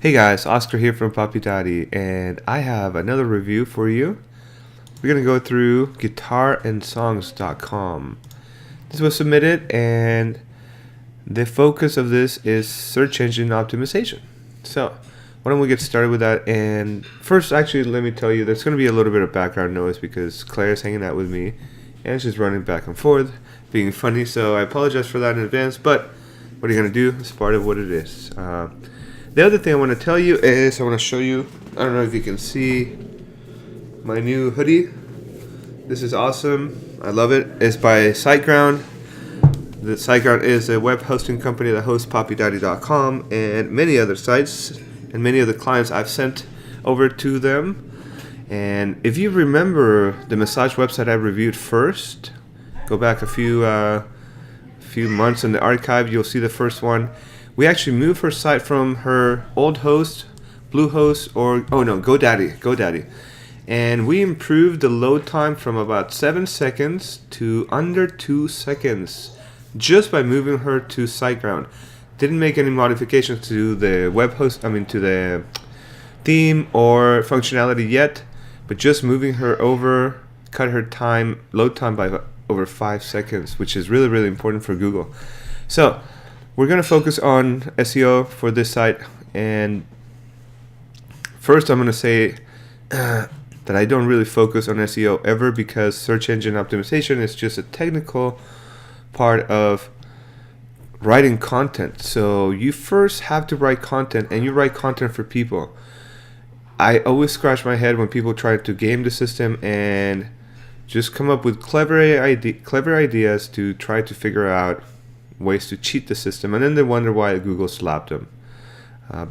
Hey guys, Oscar here from Papidaddy, and I have another review for you. We're going to go through guitarandsongs.com. This was submitted, and the focus of this is search engine optimization. So, why don't we get started with that? And first, actually, let me tell you, there's going to be a little bit of background noise because Claire's hanging out with me, and she's running back and forth, being funny, so I apologize for that in advance, but what are you going to do? It's part of what it is. The other thing I want to tell you is I want to show you, I don't know if you can see my new hoodie. This is awesome. I love it. It's by SiteGround. The SiteGround is a web hosting company that hosts Papidaddy.com and many other sites and many other clients I've sent over to them. And if you remember the massage website I reviewed first, go back a few months in the archive, you'll see the first one. We actually moved her site from her old host, Bluehost, GoDaddy. And we improved the load time from about 7 seconds to under 2 seconds just by moving her to SiteGround. Didn't make any modifications to the to the theme or functionality yet, but just moving her over cut her load time by over 5 seconds, which is really, really important for Google. So we're going to focus on SEO for this site, and first I'm going to say that I don't really focus on SEO ever because search engine optimization is just a technical part of writing content. So you first have to write content, and you write content for people. I always scratch my head when people try to game the system and just come up with clever ideas to try to figure out ways to cheat the system, and then they wonder why Google slapped them.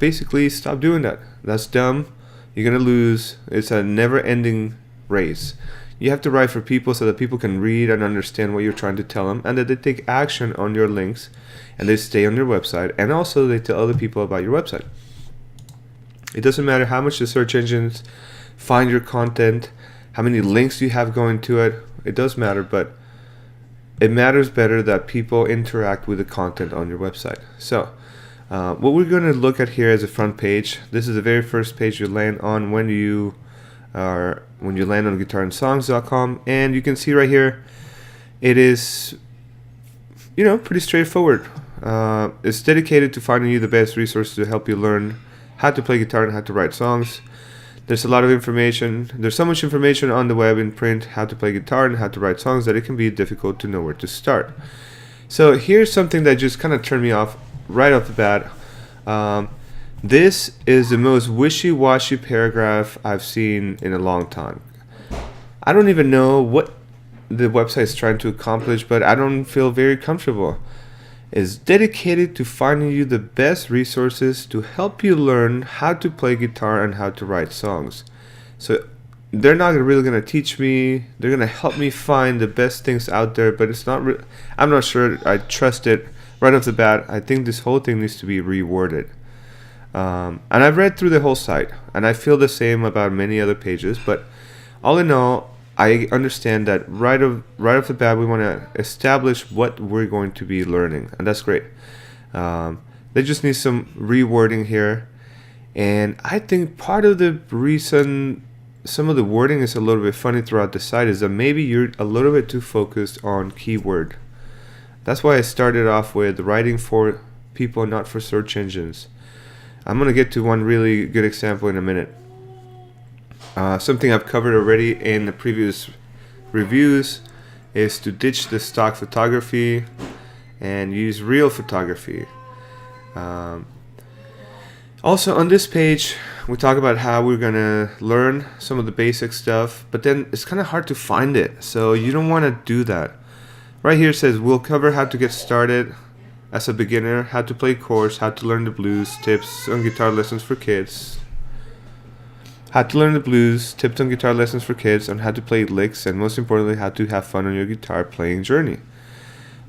Basically, stop doing that. That's dumb. You're gonna lose. It's a never-ending race. You have to write for people so that people can read and understand what you're trying to tell them, and that they take action on your links, and they stay on your website, and also they tell other people about your website. It doesn't matter how much the search engines find your content, how many links you have going to it. It does matter, but it matters better that people interact with the content on your website. So what we're going to look at here is the front page. This is the very first page you land on when you land on guitarandsongs.com, and you can see right here it is pretty straightforward. It's dedicated to finding you the best resources to help you learn how to play guitar and how to write songs. There's a lot of information. There's so much information on the web in print, how to play guitar and how to write songs, that it can be difficult to know where to start. So here's something that just kind of turned me off right off the bat. This is the most wishy-washy paragraph I've seen in a long time. I don't even know what the website is trying to accomplish, but I don't feel very comfortable. Is dedicated to finding you the best resources to help you learn how to play guitar and how to write songs. So they're not really going to teach me. They're going to help me find the best things out there, but it's not. I'm not sure I trust it right off the bat. I think this whole thing needs to be reworded. And I've read through the whole site, and I feel the same about many other pages. But all in all, I understand that right off the bat we want to establish what we're going to be learning, and that's great. They just need some rewording here, and I think part of the reason some of the wording is a little bit funny throughout the site is that maybe you're a little bit too focused on keyword. That's why I started off with writing for people, not for search engines. I'm going to get to one really good example in a minute. Something I've covered already in the previous reviews is to ditch the stock photography and use real photography. Also on this page we talk about how we're gonna learn some of the basic stuff, but then it's kind of hard to find it, so you don't want to do that. Right here it says we'll cover how to get started as a beginner, how to play chords, how to learn the blues, tips on guitar lessons for kids. How to learn the blues, tips on guitar lessons for kids, on how to play licks, and most importantly, how to have fun on your guitar playing journey.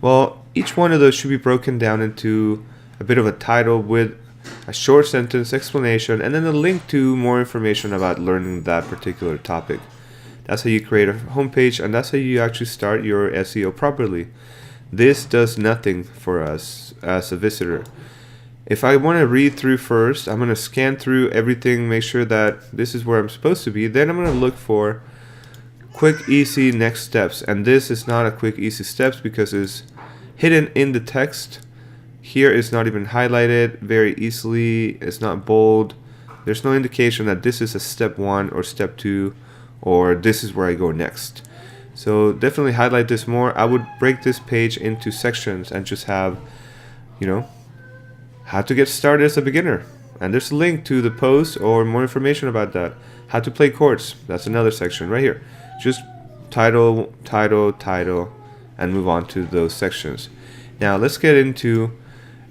Well, each one of those should be broken down into a bit of a title with a short sentence explanation, and then a link to more information about learning that particular topic. That's how you create a homepage, and that's how you actually start your SEO properly. This does nothing for us as a visitor. If I want to read through first, I'm going to scan through everything, make sure that this is where I'm supposed to be. Then I'm going to look for quick, easy next steps. And this is not a quick, easy steps because it's hidden in the text. Here it's not even highlighted very easily. It's not bold. There's no indication that this is a step 1 or step 2 or this is where I go next. So definitely highlight this more. I would break this page into sections and just have, how to get started as a beginner. And there's a link to the post or more information about that. How to play chords. That's another section right here. Just title, and move on to those sections. Now let's get into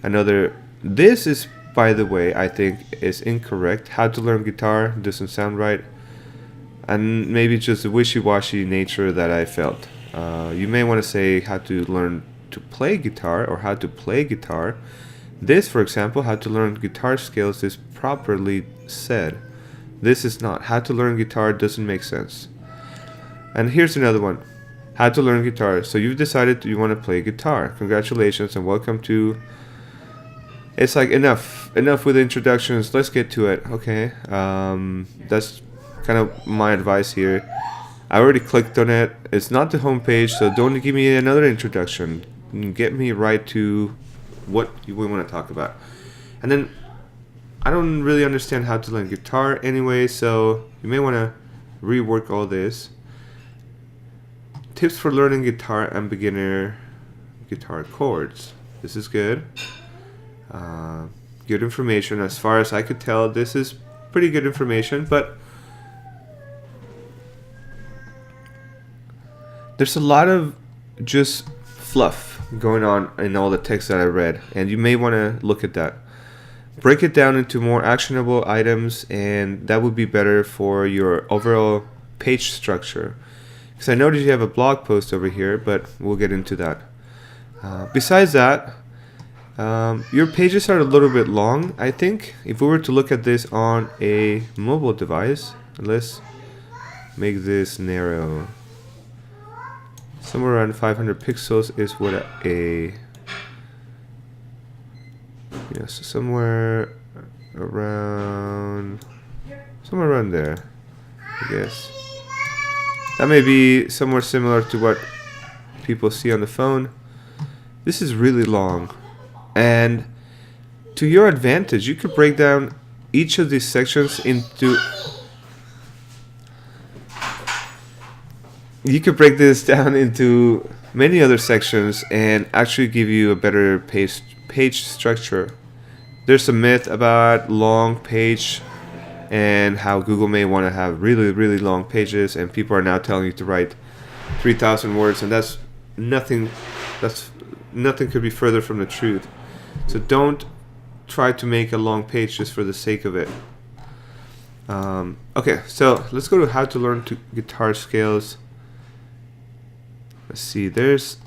another. This is, by the way, I think is incorrect. How to learn guitar doesn't sound right. And maybe just the wishy-washy nature that I felt. You may want to say how to learn to play guitar or how to play guitar. This, for example, how to learn guitar scales is properly said. This is not. How to learn guitar doesn't make sense. And here's another one. How to learn guitar. So you've decided you want to play guitar. Congratulations and welcome to... It's like enough with introductions. Let's get to it. Okay. That's kind of my advice here. I already clicked on it. It's not the home page, so don't give me another introduction. Get me right to what we want to talk about. And then I don't really understand how to learn guitar anyway, so you may want to rework all this. Tips for learning guitar and beginner guitar chords. This is good. Good information. As far as I could tell, this is pretty good information, but there's a lot of just fluff going on in all the text that I read, and you may want to look at that. Break it down into more actionable items, and that would be better for your overall page structure. Because I noticed you have a blog post over here, but we'll get into that. Besides that, your pages are a little bit long, I think. If we were to look at this on a mobile device, let's make this narrow. Somewhere around 500 pixels is what so somewhere around there, I guess. That may be somewhere similar to what people see on the phone. This is really long, and to your advantage, you could break down each of these sections into... You could break this down into many other sections and actually give you a better page structure. There's a myth about long page and how Google may want to have really, really long pages, and people are now telling you to write 3,000 words, and that's nothing could be further from the truth. So don't try to make a long page just for the sake of it. Okay, so let's go to how to learn guitar scales. Let's see, there's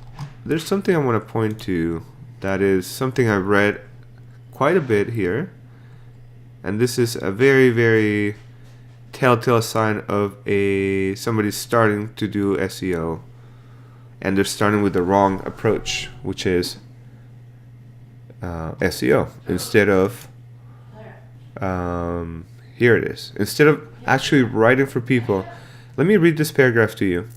something I want to point to that is something I read quite a bit here, and this is a very, very telltale sign of somebody starting to do SEO, and they're starting with the wrong approach, which is SEO instead of here it is, instead of actually writing for people. Let me read this paragraph to you.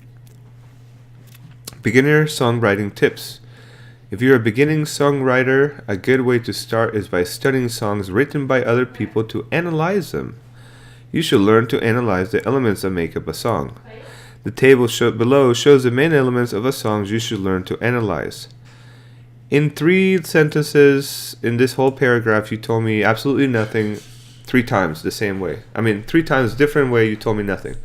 Beginner songwriting tips. If you're a beginning songwriter, a good way to start is by studying songs written by other people to analyze them. You should learn to analyze the elements that make up a song. The table below shows the main elements of a song you should learn to analyze. In 3 sentences in this whole paragraph, you told me absolutely nothing 3 times the same way. 3 times different way you told me nothing.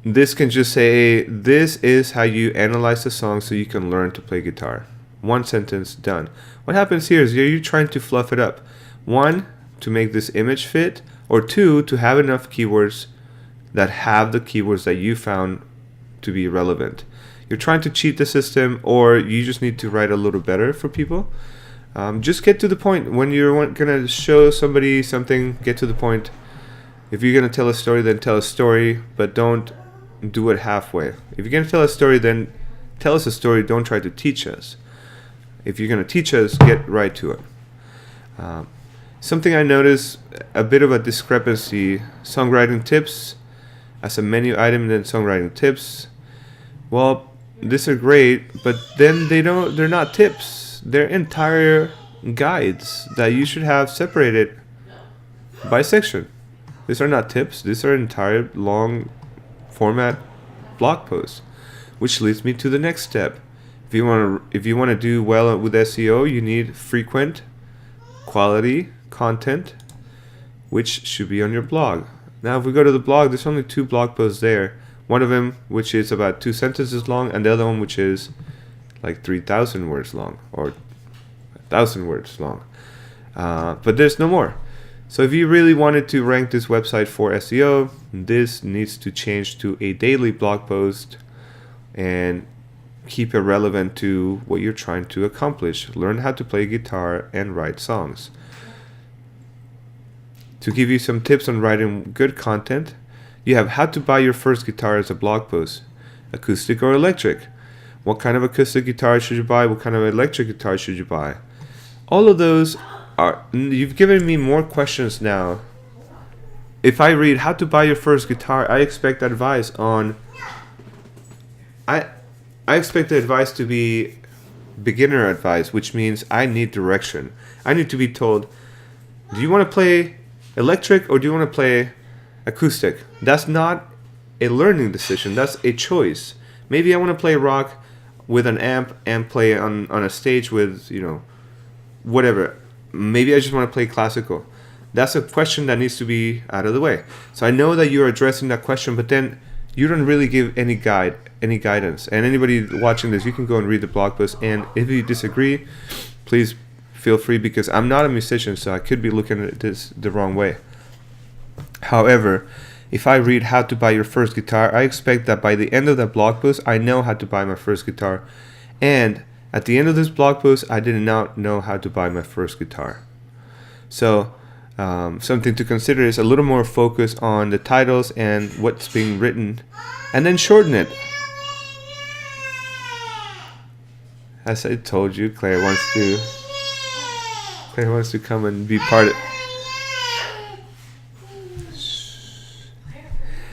This can just say, this is how you analyze the song so you can learn to play guitar. 1 sentence, done. What happens here is you're trying to fluff it up. 1, to make this image fit, or 2, to have enough keywords that have the keywords that you found to be relevant. You're trying to cheat the system, or you just need to write a little better for people. Just get to the point. When you're going to show somebody something, get to the point. If you're going to tell a story, then tell a story, but don't do it halfway. If you're going to tell a story, then tell us a story. Don't try to teach us. if you're going to teach us, get right to it. Something I noticed, a bit of a discrepancy: songwriting tips as a menu item, then songwriting tips. Well, these are great, but then they're not tips. They're entire guides that you should have separated by section. These are not tips. These are entire long format blog posts, which leads me to the next step. If you want to do well with SEO, you need frequent, quality content, which should be on your blog. Now, if we go to the blog, there's only 2 blog posts there. One of them, which is about 2 sentences long, and the other one, which is like 3,000 words long, or 1,000 words long. But there's no more. So if you really wanted to rank this website for SEO, this needs to change to a daily blog post and keep it relevant to what you're trying to accomplish. Learn how to play guitar and write songs. To give you some tips on writing good content, you have how to buy your first guitar as a blog post. Acoustic or electric? What kind of acoustic guitar should you buy? What kind of electric guitar should you buy? All of those are, you've given me more questions now. If I read how to buy your first guitar, I expect advice on, I expect the advice to be beginner advice, which means I need direction. I need to be told, do you want to play electric or do you want to play acoustic? That's not a learning decision. That's a choice. Maybe I want to play rock with an amp and play on a stage with, whatever. Maybe I just want to play classical. That's a question that needs to be out of the way. So I know that you're addressing that question, but then you don't really give any guidance. And anybody watching this, you can go and read the blog post. And if you disagree, please feel free, because I'm not a musician, so I could be looking at this the wrong way. However, if I read how to buy your first guitar, I expect that by the end of that blog post, I know how to buy my first guitar. And at the end of this blog post, I did not know how to buy my first guitar. So something to consider is a little more focus on the titles and what's being written, and then shorten it. As I told you, Claire wants to come and be part of.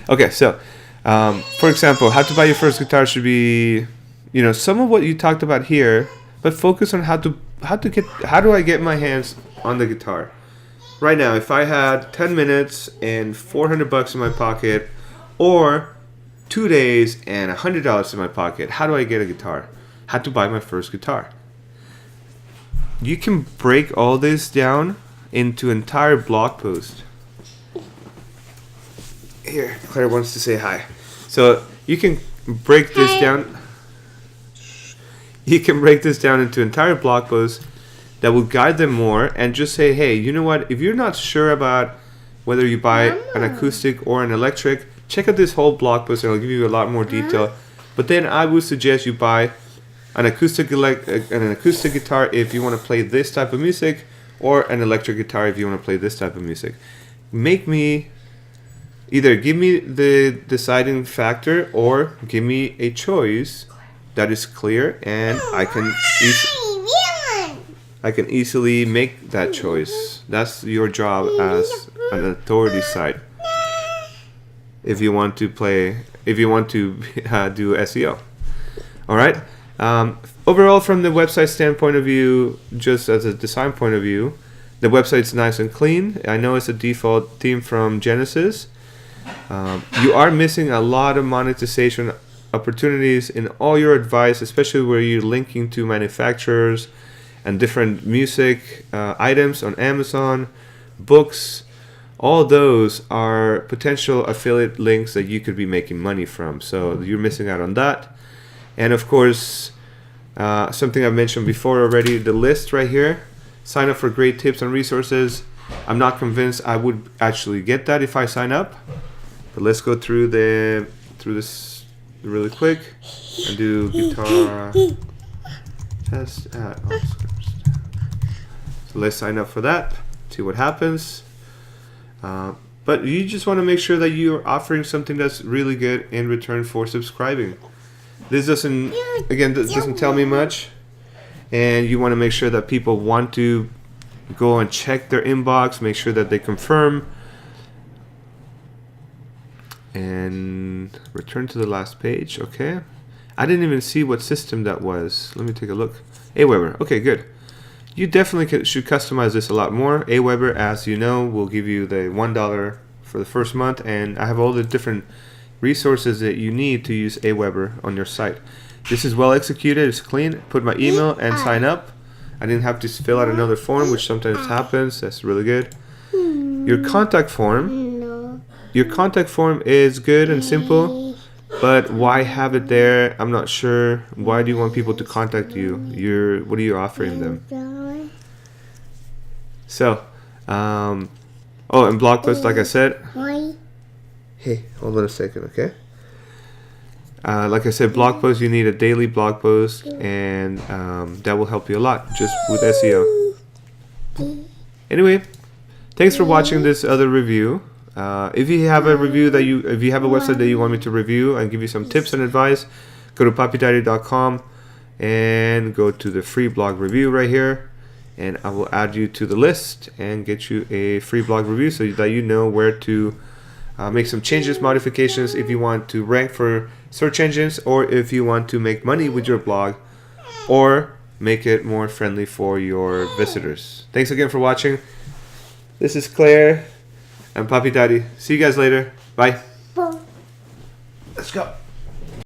Okay, so for example, how to buy your first guitar should be, some of what you talked about here, but focus on how do I get my hands on the guitar. Right now, if I had 10 minutes and $400 in my pocket, or 2 days and $100 in my pocket, how do I get a guitar? How to buy my first guitar? You can break all this down into entire blog posts. Here, Claire wants to say hi. So you can break this down. You can break this down into entire blog posts that will guide them more, and just say, hey, you know what? If you're not sure about whether you buy an acoustic or an electric, check out this whole blog post, and I'll give you a lot more detail. But then I would suggest you buy an acoustic guitar if you want to play this type of music, or an electric guitar if you want to play this type of music. Either give me the deciding factor, or give me a choice that is clear, and I can easily make that choice. That's your job as an authority site. If you want to do SEO. All right. Overall, from the website standpoint of view, just as a design point of view, the website's nice and clean. I know it's a default theme from Genesis. You are missing a lot of monetization opportunities in all your advice, especially where you're linking to manufacturers and different music items on Amazon, books. All those are potential affiliate links that you could be making money from. So you're missing out on that. And of course, something I've mentioned before already, the list right here. Sign up for great tips and resources. I'm not convinced I would actually get that if I sign up. But let's go through this really quick and do guitar test at So let's sign up for that, see what happens. But you just want to make sure that you're offering something that's really good in return for subscribing. This doesn't tell me much. and you want to make sure that people want to go and check their inbox, make sure that they confirm, and return to the last page. Okay, I didn't even see what system that was. Let me take a look. Aweber. Okay, good. You definitely should customize this a lot more. Aweber, as you know, will give you the $1 for the first month, and I have all the different resources that you need to use Aweber on your site. This is well executed, it's clean. Put my email and sign up. I didn't have to fill out another form, which sometimes happens. That's really good. Your contact form. Your contact form is good and simple, but why have it there? I'm not sure. Why do you want people to contact you? What are you offering them? So, oh, and blog posts, like I said. Hey, hold on a second, okay? Like I said, blog posts, you need a daily blog post, and that will help you a lot just with SEO. Anyway, thanks for watching this other review. If you have a review if you have a website that you want me to review and give you some tips and advice, go to papidaddy.com and go to the free blog review right here, and I will add you to the list and get you a free blog review so that you know where to make some changes, modifications if you want to rank for search engines, or if you want to make money with your blog, or make it more friendly for your visitors. Thanks again for watching. This is Claire and Papidaddy. See you guys later. Bye. Let's go.